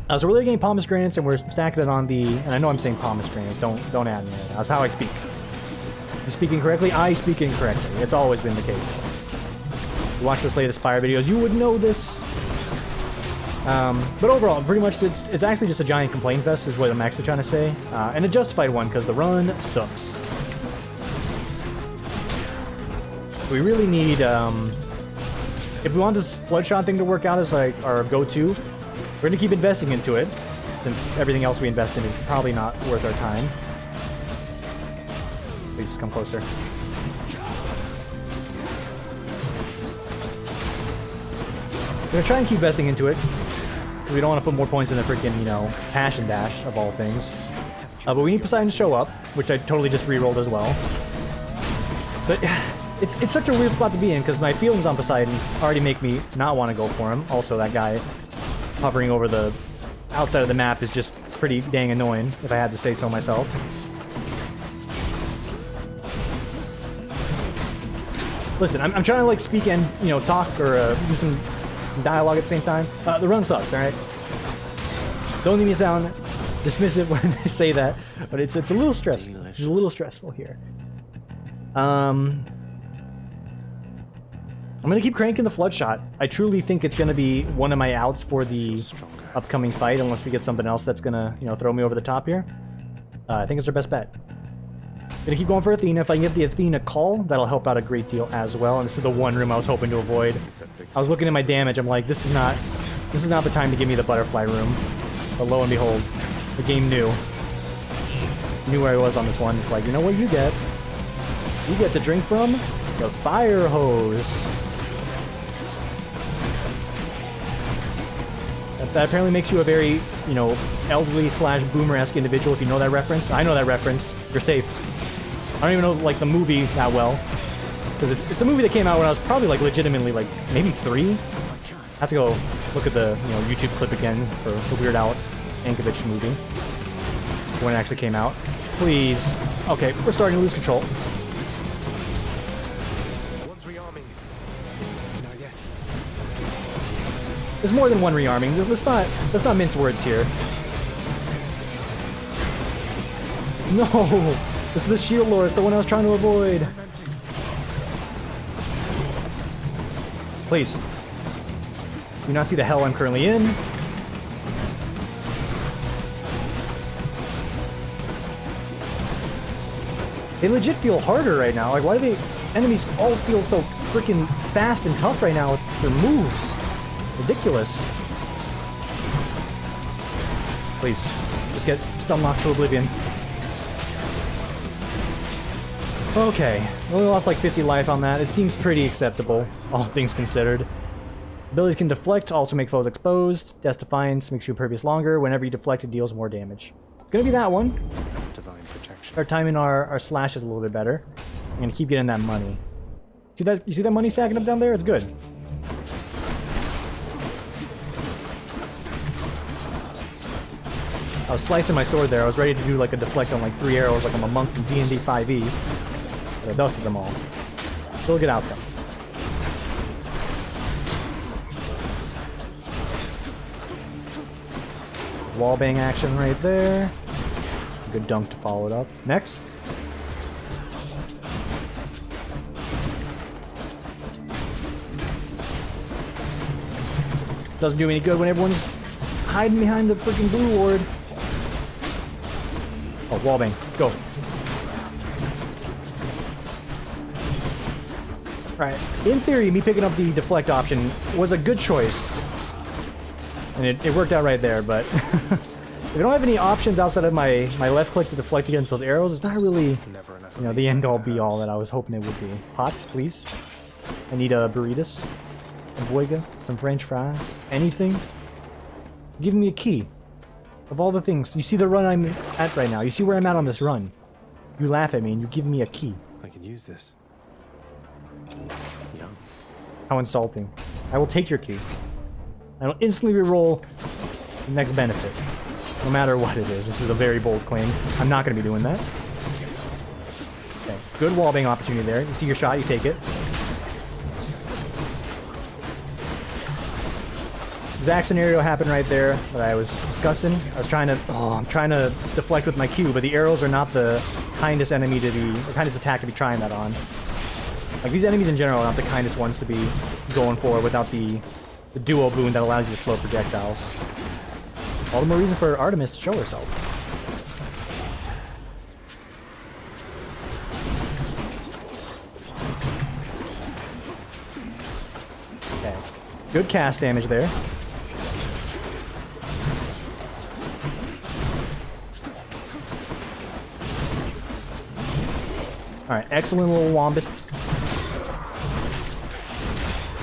So we're really getting pomegranates, and we're stacking it on the... And I know I'm saying pomegranates, don't add me right now. That's how I speak. You speak incorrectly, I speak incorrectly. It's always been the case. If you watch this latest Spire videos, you would know this. But overall, pretty much it's actually just a giant complaint fest is what I'm actually trying to say. And a justified one, because the run sucks. We really need, if we want this Floodshot thing to work out as like our go-to, we're gonna keep investing into it, since everything else we invest in is probably not worth our time. Please come closer. We're gonna try and keep investing into it. We don't want to put more points in the freaking, you know, Passion Dash of all things. But we need Poseidon to show up, which I totally just re-rolled as well. But it's such a weird spot to be in, because my feelings on Poseidon already make me not want to go for him. Also, that guy hovering over the outside of the map is just pretty dang annoying, if I had to say so myself. Listen, I'm trying to like speak and, you know, talk or do some dialogue at the same time. The run sucks, alright? Don't need me to sound dismissive when I say that, but it's a little stressful. It's a little stressful here. I'm gonna keep cranking the Floodshot. I truly think it's gonna be one of my outs for the upcoming fight, unless we get something else that's gonna, you know, throw me over the top here. I think it's our best bet. Gonna keep going for Athena. If I can get the Athena call, that'll help out a great deal as well. And this is the one room I was hoping to avoid. I was looking at my damage. I'm like, this is not the time to give me the butterfly room. But lo and behold, the game knew where I was on this one. It's like, you know what you get? You get to drink from the fire hose. That apparently makes you a very, you know, elderly / boomer-esque individual if you know that reference. I know that reference. You're safe. I don't even know, like, the movie that well. Because it's a movie that came out when I was probably, like, legitimately, like, maybe 3? I have to go look at the, you know, YouTube clip again for the Weird Al Yankovic movie. When it actually came out. Please. Okay, we're starting to lose control. There's more than one rearming. Let's not mince words here. No! This is the Shield Lord. It's the one I was trying to avoid. Please. Do you not see the hell I'm currently in? They legit feel harder right now. Like, why do the enemies all feel so freaking fast and tough right now with their moves? Ridiculous. Please, just unlock to oblivion. Okay, we only lost like 50 life on that. It seems pretty acceptable, all things considered. Abilities can deflect, also make foes exposed. Death Defiance makes you impervious longer. Whenever you deflect, it deals more damage. It's gonna be that one. Divine protection. Start timing our slashes a little bit better. I'm gonna keep getting that money. See that? You see that money stacking up down there? It's good. I was slicing my sword there. I was ready to do like a deflect on like 3 arrows like I'm a monk from D&D 5e. But I dusted them all. Still a good outcome. Wallbang action right there. Good dunk to follow it up. Next. Doesn't do any good when everyone's hiding behind the freaking blue ward. Oh, wallbang. Go. Right. In theory, me picking up the deflect option was a good choice. And it worked out right there, but if I don't have any options outside of my left click to deflect against those arrows, it's not really, you know, the end-all be-all that I was hoping it would be. Pots, please. I need a burritos, a boiga, some french fries, anything. Give me a key. Of all the things, you see the run I'm at right now. You see where I'm at on this run. You laugh at me and you give me a key. I can use this. Yum. How insulting. I will take your key. I will instantly reroll the next benefit. No matter what it is. This is a very bold claim. I'm not going to be doing that. Okay. Good wallbang opportunity there. You see your shot, you take it. Exact scenario happened right there that I was discussing. I was trying to, I'm trying to deflect with my Q, but the arrows are not the kindest enemy to be, the kindest attack to be trying that on. Like, these enemies in general are not the kindest ones to be going for without the duo boon that allows you to slow projectiles. All the more reason for Artemis to show herself. Okay. Good cast damage there. Alright, excellent little wombists.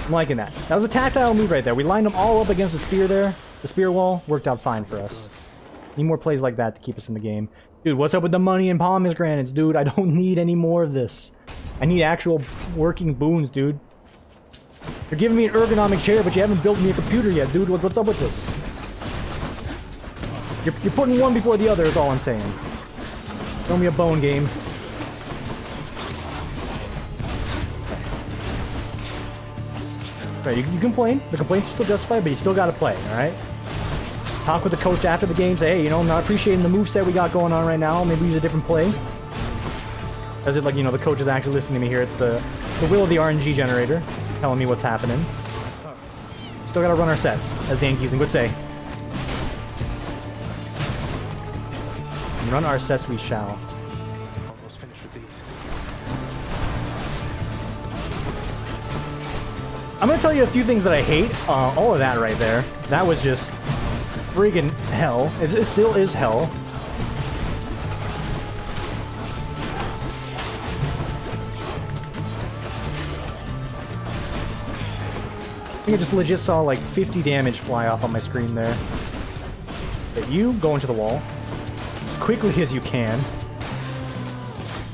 I'm liking that. That was a tactile move right there. We lined them all up against the spear there. The spear wall worked out fine for us. Need more plays like that to keep us in the game. Dude, what's up with the money and pomegranates, dude? I don't need any more of this. I need actual working boons, dude. You're giving me an ergonomic chair, but you haven't built me a computer yet, dude. What's up with this? You're putting one before the other is all I'm saying. Throw me a bone game. Right, you can complain. The complaints are still justified, but you still gotta play, alright? Talk with the coach after the game, say, hey, you know, I'm not appreciating the moveset we got going on right now. Maybe use a different play. As if, like, you know, the coach is actually listening to me here. It's the will of the RNG generator telling me what's happening. Still gotta run our sets, as Dan Keating would say. Run our sets we shall. Almost finished with these. I'm gonna tell you a few things that I hate. All of that right there. That was just friggin' hell. It still is hell. I think I just legit saw like 50 damage fly off on my screen there. But you go into the wall as quickly as you can.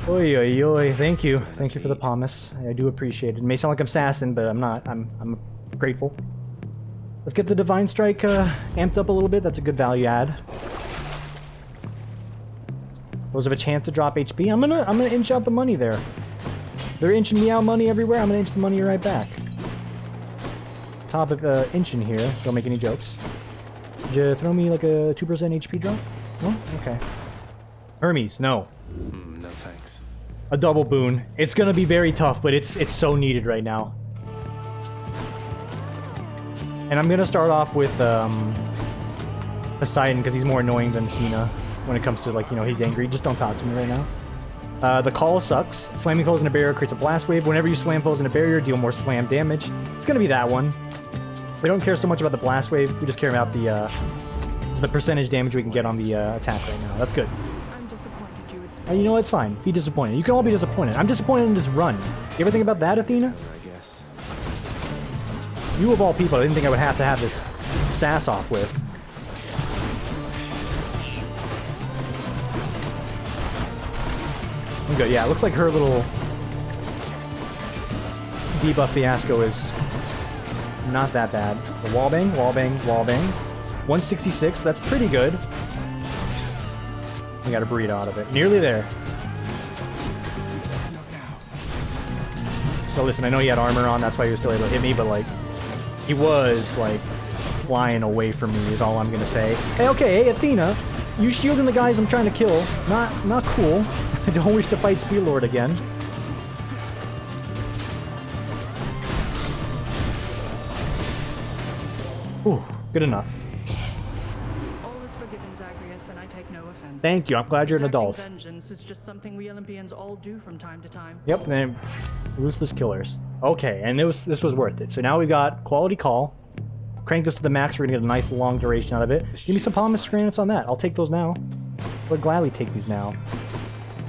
Oi, oi, oi. Thank you. Thank you for the promise. I do appreciate it. It may sound like I'm sassing, but I'm not. I'm grateful. Let's get the Divine Strike amped up a little bit. That's a good value add. Those have a chance to drop HP. I'm gonna inch out the money there. They're inching me out money everywhere. I'm gonna inch the money right back. Top of inching here. Don't make any jokes. Did you throw me like a 2% HP drop? No? Okay. Hermes, no. No thanks. A double boon. It's gonna be very tough, but it's so needed right now. And I'm gonna start off with Poseidon because he's more annoying than Athena when it comes to, like, you know, he's angry. Just don't talk to me right now. The call sucks. Slamming foes in a barrier creates a blast wave. Whenever you slam foes in a barrier, deal more slam damage. It's gonna be that one. We don't care so much about the blast wave. We just care about the percentage damage we can get on the attack right now. That's good. I'm disappointed you would You know, it's fine. Be disappointed. You can all be disappointed. I'm disappointed in this run. You ever think about that, Athena? I guess. You of all people, I didn't think I would have to have this sass off with. Okay, yeah, it looks like her little debuff fiasco is not that bad. The wallbang, wallbang, wallbang. 166, that's pretty good. We got a burrito out of it. Nearly there. So listen, I know he had armor on, that's why he was still able to hit me, but like, he was like flying away from me is all I'm gonna say. Hey, okay, hey Athena, you shielding the guys I'm trying to kill. Not cool. I don't wish to fight Spearlord again. Ooh, good enough. All is forgiven, Zagreus, and I take no offense. Thank you. I'm glad you're an Exacting adult. Vengeance is just something we Olympians all do from time to time. Yep, and ruthless killers. Okay, and this was worth it. So now we got quality call, crank this to the max. We're gonna get a nice long duration out of it. Give me some polymer granites on that. I'll take those now. We'll gladly take these now.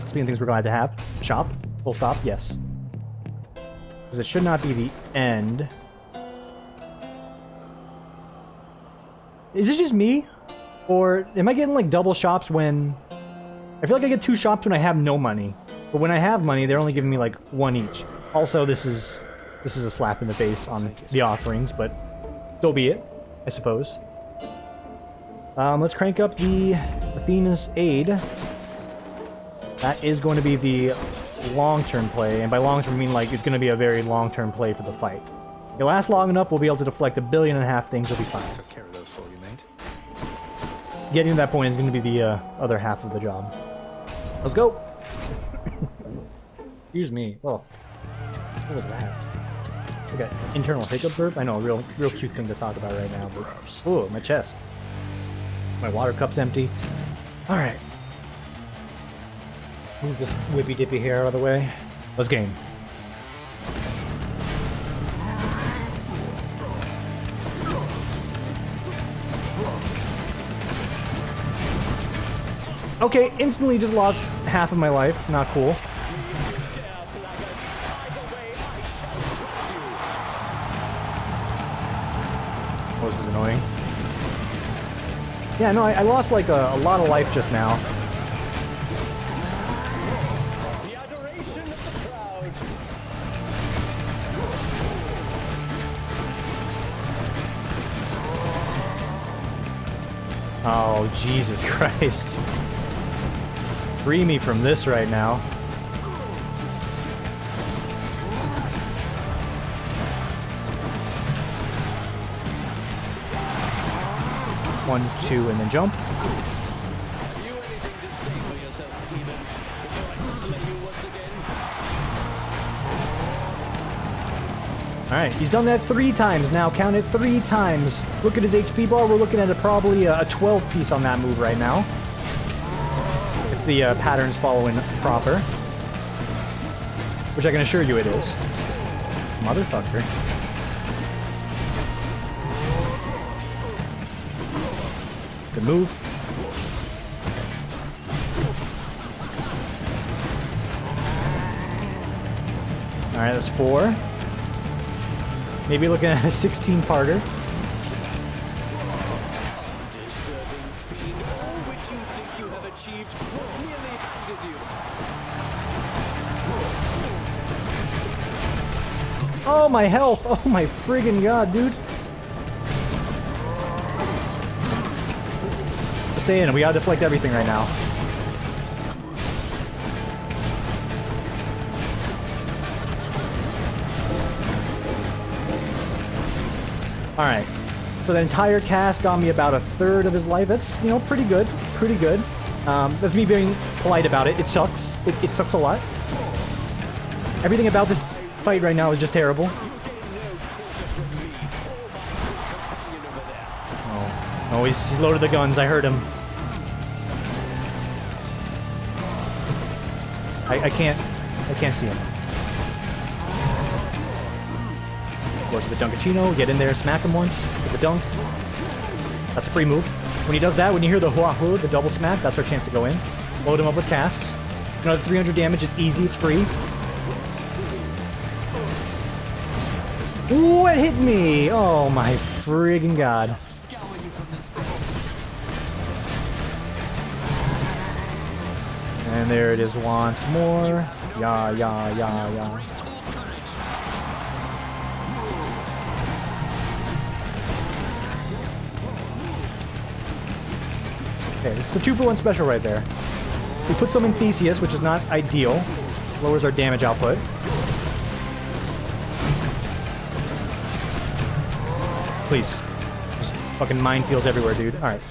Speaking of things we're glad to have. Shop. Full stop. Yes. Because it should not be the end. Is it just me? Or am I getting like double shops when... I feel like I get 2 shops when I have no money. But when I have money, they're only giving me like 1 each. Also, this is a slap in the face on the offerings, but so be it, I suppose. Let's crank up the Athena's Aid. That is going to be the long-term play, and by long-term I mean like it's going to be a very long-term play for the fight. It lasts long enough, we'll be able to deflect 1.5 billion things, it'll be fine. Took care of those for you, mate. Getting to that point is going to be the other half of the job. Let's go! Excuse me. Oh. What was that? Okay, internal hiccup burp? I know, a real cute thing to talk about right now, but... Ooh, my chest. My water cup's empty. Alright. Move this whippy dippy hair out of the way. Let's game. Okay, instantly just lost half of my life. Not cool. Oh, this is annoying. Yeah, no, I lost like a lot of life just now. The adoration of the crowd. Oh, Jesus Christ. Free me from this right now. One, two, and then jump. Have you anything to say for yourself, demon, before I slay you once again? Alright, he's done that 3 times now. Count it 3 times. Look at his HP bar. We're looking at probably a 12 piece on that move right now. If the pattern's following proper. Which I can assure you it is. Motherfucker. Good move. Alright, that's 4. Maybe looking at a 16-parter. Deserving fiend, all which you think you have achieved was merely handed you. Oh, my health! Oh my friggin' god, dude! Stay in, we gotta deflect everything right now. Alright, so the entire cast got me about 1/3 of his life. That's, you know, pretty good. Pretty good. That's me being polite about it. It sucks. It sucks a lot. Everything about this fight right now is just terrible. Oh, he's loaded the guns. I heard him. I can't see him. Goes to the Dunkachino, get in there, smack him once with the dunk. That's a free move. When he does that, when you hear the hua-hua, the double smack, that's our chance to go in. Load him up with casts. Another 300 damage, it's easy, it's free. Ooh, it hit me! Oh my friggin' god. And there it is once more. Yeah. Okay, it's a 2-for-1 special right there. We put some in Theseus, which is not ideal. Lowers our damage output. Please. Just fucking minefields everywhere, dude. Alright.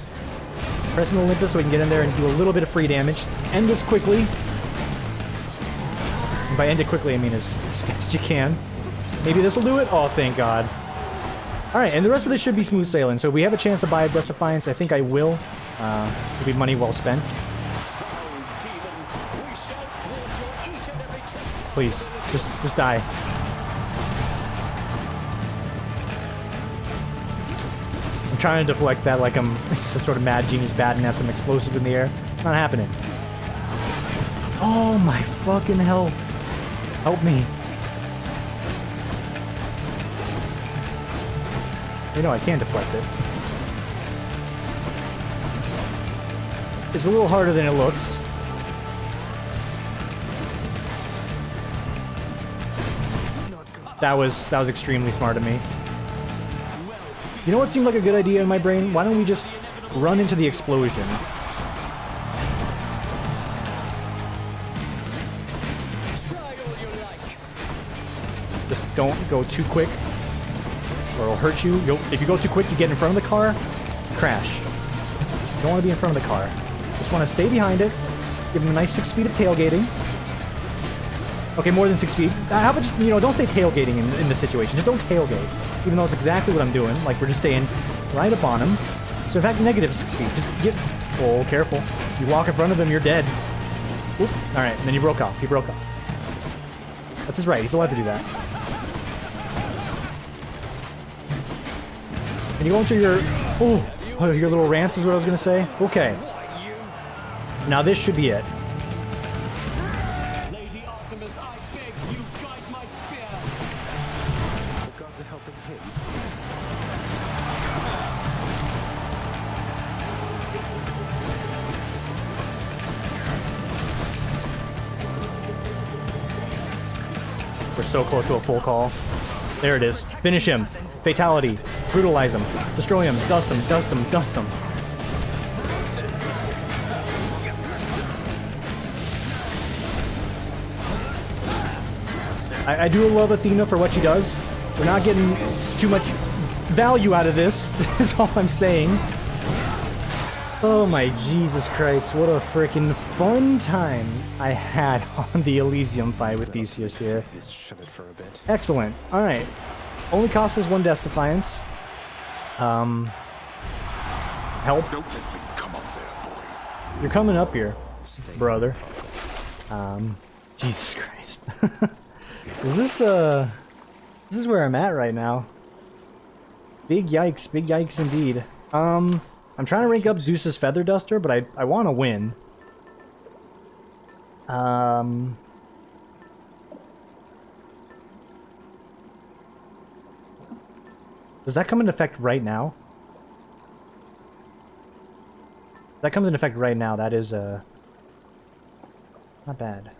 Pressing Olympus so we can get in there and do a little bit of free damage. End this quickly. And by end it quickly, I mean as fast as you can. Maybe this will do it? Oh, thank God. Alright, and the rest of this should be smooth sailing. So if we have a chance to buy a Dust Defiance, I think I will. It'll be money well spent. Please, just die. trying to deflect that like I'm some sort of mad genius batting at some explosive in the air. Not happening. Oh my fucking hell. Help me. You know, I can deflect it. It's a little harder than it looks. That was extremely smart of me. You know what seemed like a good idea in my brain? Why don't we just run into the explosion? Just don't go too quick, or it'll hurt you. If you go too quick, you get in front of the car, crash. You don't want to be in front of the car. Just want to stay behind it, give him a nice 6 feet of tailgating. Okay, more than 6 feet. How about just, you know, don't say tailgating in this situation. Just don't tailgate. Even though it's exactly what I'm doing. Like, we're just staying right up on him. So, in fact, negative 6 feet. Just get... Oh, careful. You walk in front of him, you're dead. Oop. Alright, and then you broke off. He broke off. That's his right. He's allowed to do that. And you go into your... Oh, your little rants is what I was going to say. Okay. Now, this should be it. We're so close to a full call. There it is. Finish him. Fatality. Brutalize him. Destroy him. Dust him. Dust him. Dust him. I do love Athena for what she does. We're not getting too much value out of this, is all I'm saying. Oh my Jesus Christ, what a freaking fun time I had on the Elysium fight with Theseus here. Excellent. Alright. Only cost us 1 Death Defiance. Help. You're coming up here, brother. Jesus Christ. This is where I'm at right now. Big yikes indeed. I'm trying to rank up Zeus's Feather Duster, but I want to win. Does that come into effect right now? That comes into effect right now. That is not bad.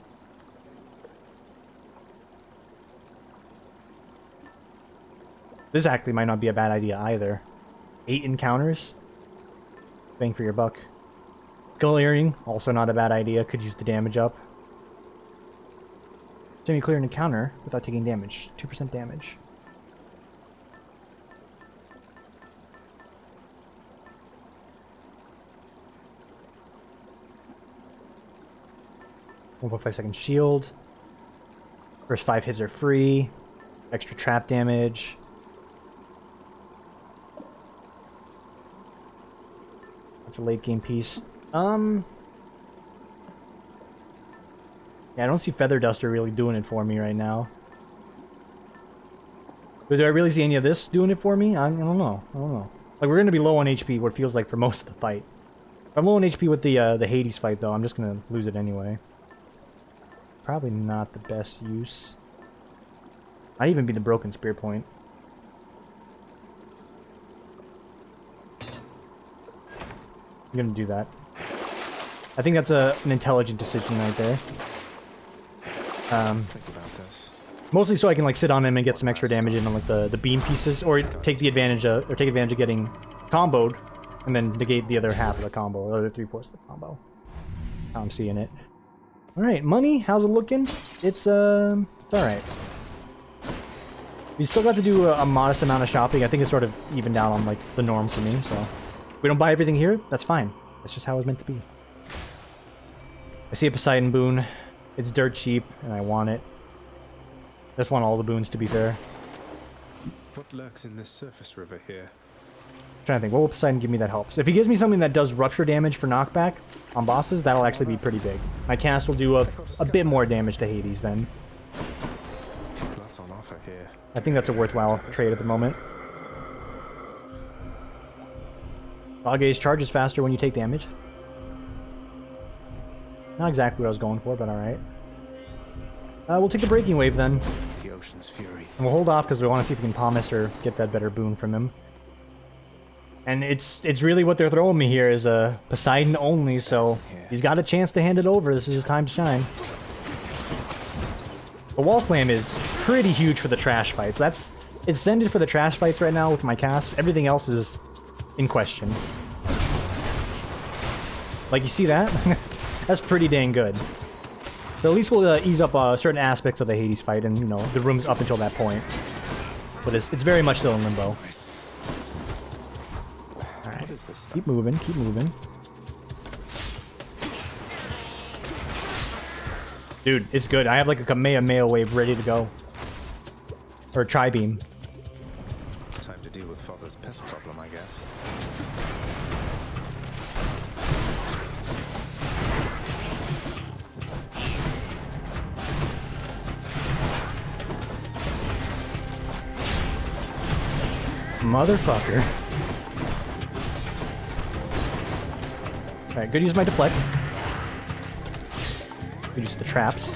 This actually might not be a bad idea either. 8 encounters. Bang for your buck. Skull Earring, also not a bad idea. Could use the damage up. Semi-clear an encounter without taking damage. 2% damage. .5 second shield. First 5 hits are free. Extra trap damage. That's a late game piece. Yeah, I don't see Feather Duster really doing it for me right now. But do I really see any of this doing it for me? I don't know. Like, we're going to be low on HP, what it feels like for most of the fight. If I'm low on HP with the Hades fight, though, I'm just going to lose it anyway. Probably not the best use. Might even be the Broken Spear point. I'm gonna do that. I think that's an intelligent decision right there. Let's think about this. Mostly so I can like sit on him and get some extra damage in on like the beam pieces, or take advantage of getting comboed, and then negate the other half of the combo, or the other 3/4 of the combo. How I'm seeing it. All right, money. How's it looking? It's all right. We still got to do a modest amount of shopping. I think it's sort of evened out on like the norm for me, so if we don't buy everything here, that's fine. That's just how it's meant to be. I see a Poseidon boon. It's dirt cheap, and I want it. I just want all the boons, to be fair. What lurks in this surface river here? I'm trying to think, what will Poseidon give me that helps? If he gives me something that does rupture damage for knockback on bosses, that'll actually be pretty big. My cast will do a bit more damage to Hades then. Lots on offer here. I think that's a worthwhile trade at the moment. Gaze charges faster when you take damage. Not exactly what I was going for, but alright. We'll take the Breaking Wave then. The ocean's fury. And we'll hold off because we want to see if we can Palmas or get that better boon from him. And it's really what they're throwing me here is Poseidon only, so he's got a chance to hand it over. This is his time to shine. The Wall Slam is pretty huge for the trash fights. It's sended for the trash fights right now with my cast. Everything else is in question. Like, you see that? That's pretty dang good. So at least we'll ease up certain aspects of the Hades fight and, you know, the rooms up until that point. But it's very much still in limbo. Alright, keep moving, keep moving. Dude, it's good. I have like a Kamehameha wave ready to go. Or Tri-Beam. Time to deal with Father's pest problem, I guess. Motherfucker. Alright, good use of my deflect. Good use of the traps.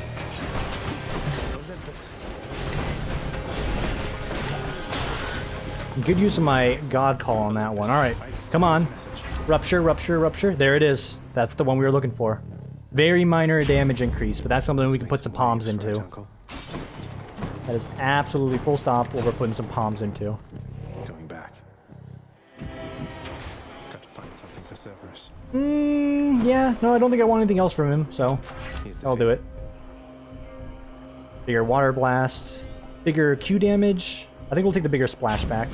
Good use of my God Call on that one. Alright, come on. Rupture, rupture, rupture. There it is. That's the one we were looking for. Very minor damage increase, but that's something we can put some palms into. That is absolutely full stop what we're putting some palms into. Going back. Got to find something for Cerberus. Yeah. No, I don't think I want anything else from him, so I'll do it. Bigger water blast. Bigger Q damage. I think we'll take the bigger splashback.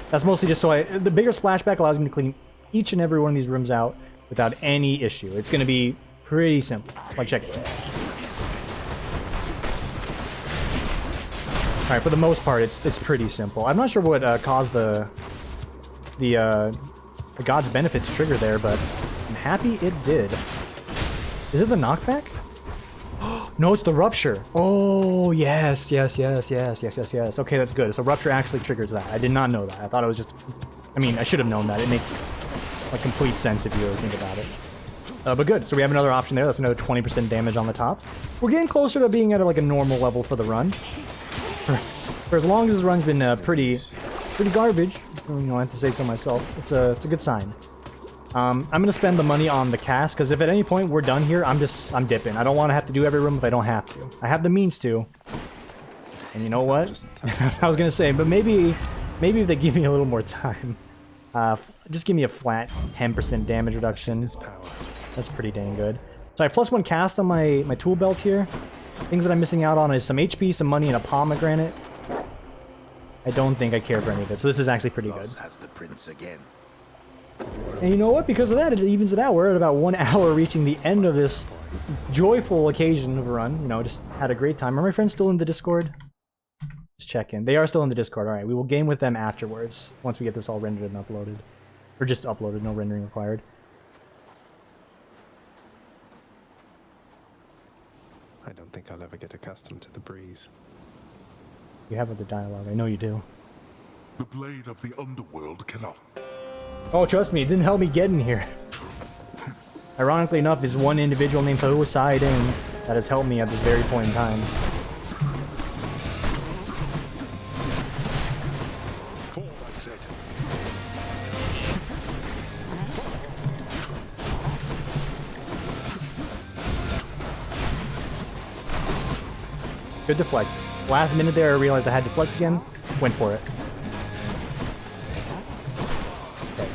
That's mostly just so the bigger splashback allows me to clean each and every one of these rooms out without any issue. It's going to be pretty simple. Like, check it. Alright, for the most part, it's pretty simple. I'm not sure what caused the God's Benefit to trigger there, but I'm happy it did. Is it the knockback? No, it's the Rupture. Oh, yes, yes, yes, yes, yes, yes, yes. Okay, that's good. So Rupture actually triggers that. I did not know that. I thought it was just... I mean, I should have known that. It makes like complete sense if you really think about it. But good. So we have another option there. That's another 20% damage on the top. We're getting closer to being at like a normal level for the run. For as long as this run's been pretty garbage, you know, I have to say so myself. It's a good sign. I'm gonna spend the money on the cast because if at any point we're done here, I'm dipping. I don't want to have to do every room if I don't have to. I have the means to. And you know what? I was gonna say, but maybe if they give me a little more time, just give me a flat 10% damage reduction. That's pretty dang good. So I have +1 cast on my tool belt here. Things that I'm missing out on is some HP, some money, and a pomegranate. I don't think I care for any of it, so this is actually pretty good. Has the prince again. And you know what? Because of that, it evens it out. We're at about 1 hour reaching the end of this joyful occasion of a run. You know, just had a great time. Are my friends still in the Discord? Just check in. They are still in the Discord. Alright, we will game with them afterwards, once we get this all rendered and uploaded. Or just uploaded, no rendering required. I don't think I'll ever get accustomed to the breeze. You have other dialogue. I know you do. The blade of the underworld cannot. Oh, trust me, it didn't help me get in here. Ironically enough, is one individual named Poseidon that has helped me at this very point in time. Good deflect. Last minute there, I realized I had deflect again. Went for it. Okay.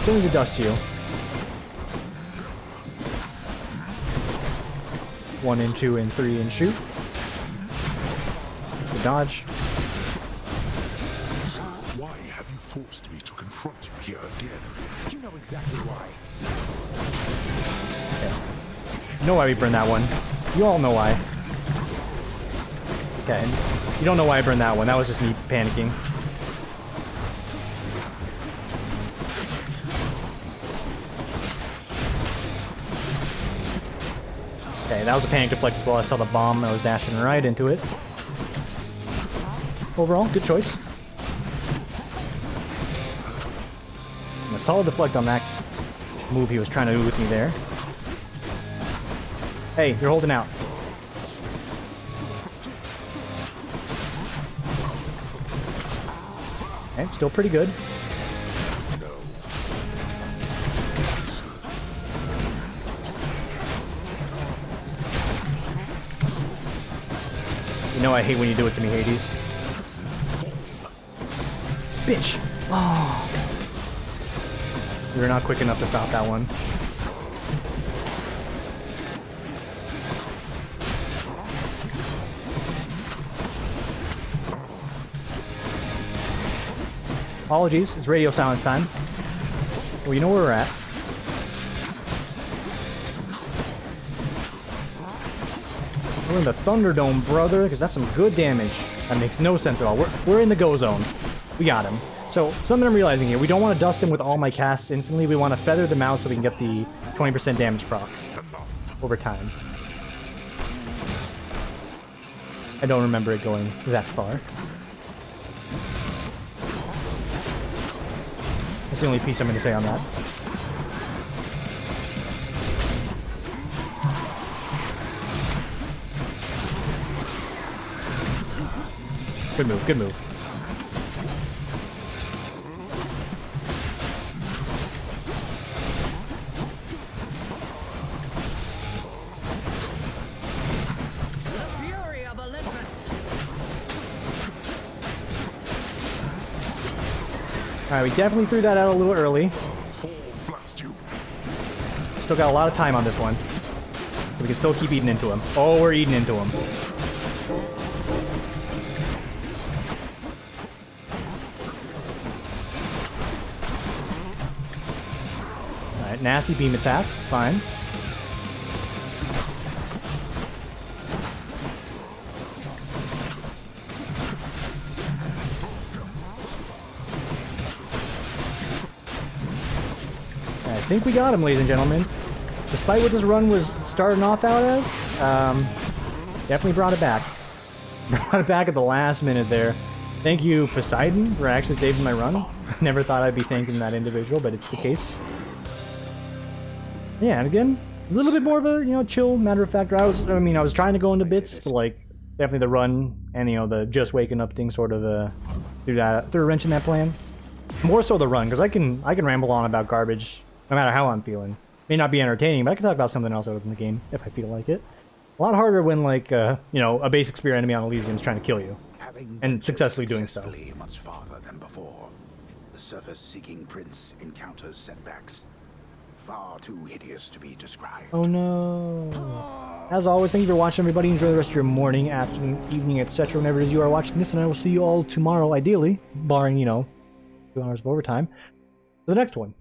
Killing the dust to you. 1 and 2 and 3 and shoot. Good dodge. Why have you forced me to confront you here again? You know exactly why. Okay. You know why we burned that one. You all know why. Okay, you don't know why I burned that one. That was just me panicking. Okay, that was a panic deflect as well. I saw the bomb. I was dashing right into it. Overall, good choice. And a solid deflect on that move he was trying to do with me there. Hey, you're holding out. Okay, still pretty good. You know I hate when you do it to me, Hades. Bitch! Oh. You're not quick enough to stop that one. Apologies, it's radio silence time. Well, you know where we're at. We're in the Thunderdome, brother, because that's some good damage. That makes no sense at all. We're in the go zone. We got him. So, something I'm realizing here, we don't want to dust him with all my casts instantly. We want to feather them out so we can get the 20% damage proc over time. I don't remember it going that far. That's the only piece I'm going to say on that. Good move, good move. The fury of Olympus. Alright, we definitely threw that out a little early. Still got a lot of time on this one. We can still keep eating into him. Oh, we're eating into him. Alright, nasty beam attack. It's fine. I think we got him, ladies and gentlemen. Despite what this run was starting off out as, definitely brought it back. Brought it back at the last minute there. Thank you, Poseidon, for actually saving my run. Never thought I'd be thanking that individual, but it's the case. Yeah, and again, a little bit more of a, chill, matter-of-fact route. I was trying to go into bits, but, like, definitely the run and, the just waking up thing sort of, threw a wrench in that plan. More so the run, because I can ramble on about garbage no matter how I'm feeling. May not be entertaining, but I can talk about something else other than the game if I feel like it. A lot harder when, like, a basic spear enemy on Elysium is trying to kill you, and successfully doing so. Much farther than before. The surface-seeking prince encounters setbacks far too hideous to be described. Oh no! As always, thank you for watching, everybody. Enjoy the rest of your morning, afternoon, evening, etc. Whenever it is you are watching this, and I will see you all tomorrow, ideally, barring 2 hours of overtime, for the next one.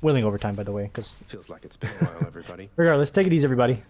Willing overtime, by the way, because Feels like it's been a while, everybody. regardless, take it easy, everybody.